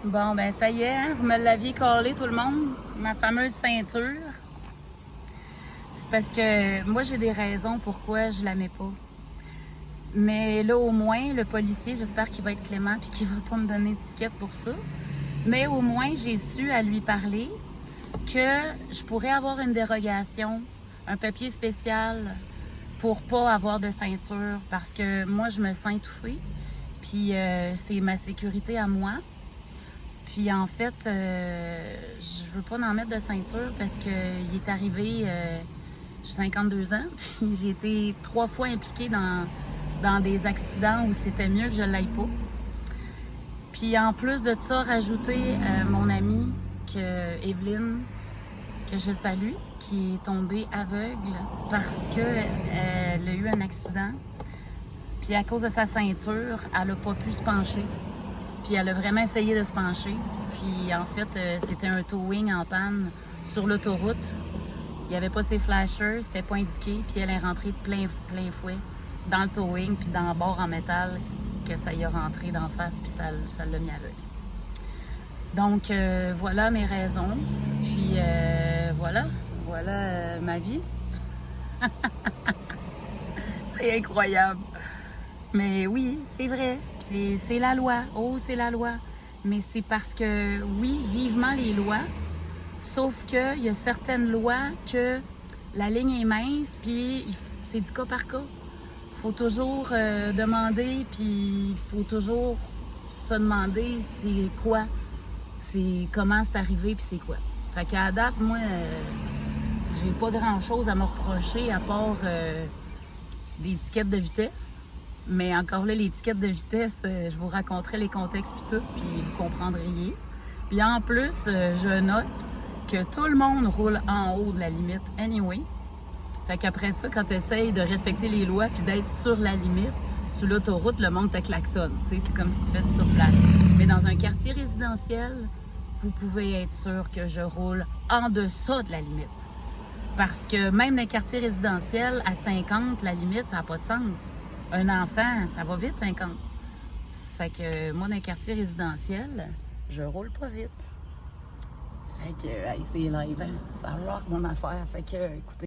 Bon, ben ça y est, hein, vous me l'aviez collé tout le monde, ma fameuse ceinture. C'est parce que moi, j'ai des raisons pourquoi je la mets pas. Mais là, au moins, le policier, j'espère qu'il va être clément et qu'il va pas me donner d'étiquette pour ça. Mais au moins, j'ai su à lui parler que je pourrais avoir une dérogation, un papier spécial pour pas avoir de ceinture parce que moi, je me sens étouffée. Puis c'est ma sécurité à moi. Puis en fait, je veux pas en mettre de ceinture parce que il est arrivé, j'ai 52 ans, puis j'ai été 3 fois impliquée dans des accidents où c'était mieux que je l'aille pas. Puis en plus de ça, rajouter mon amie, Evelyne, que je salue, qui est tombée aveugle parce qu'elle a eu un accident. Puis à cause de sa ceinture, elle a pas pu se pencher. Puis elle a vraiment essayé de se pencher. Puis en fait, c'était un towing en panne sur l'autoroute. Il n'y avait pas ses flashers, c'était pas indiqué. Puis elle est rentrée de plein fouet dans le towing, puis dans le bord en métal, que ça y a rentré d'en face, puis ça l'a mis aveugle. Donc voilà mes raisons. Puis voilà ma vie. C'est incroyable. Mais oui, c'est vrai. Et c'est la loi. Oh, c'est la loi. Mais c'est parce que, oui, vivement les lois, sauf qu'il y a certaines lois que la ligne est mince, puis c'est du cas par cas. Il faut toujours demander, puis il faut toujours se demander c'est quoi, c'est comment c'est arrivé, puis c'est quoi. Fait qu'à date, moi, j'ai pas grand-chose à me reprocher à part des étiquettes de vitesse. Mais encore là, les étiquettes de vitesse, je vous raconterai les contextes puis tout, puis vous comprendriez. Puis en plus, je note que tout le monde roule en haut de la limite anyway. Fait qu'après ça, quand tu essayes de respecter les lois puis d'être sur la limite, sur l'autoroute, le monde te klaxonne. Tu sais, c'est comme si tu faisais sur place. Mais dans un quartier résidentiel, vous pouvez être sûr que je roule en deçà de la limite. Parce que même dans les quartiers résidentiels, à 50, la limite, ça n'a pas de sens. Un enfant, ça va vite, 50. Fait que moi, dans un quartier résidentiel, je roule pas vite. Fait que, hey, c'est live, hein? Ça rock mon affaire. Fait que, écoutez.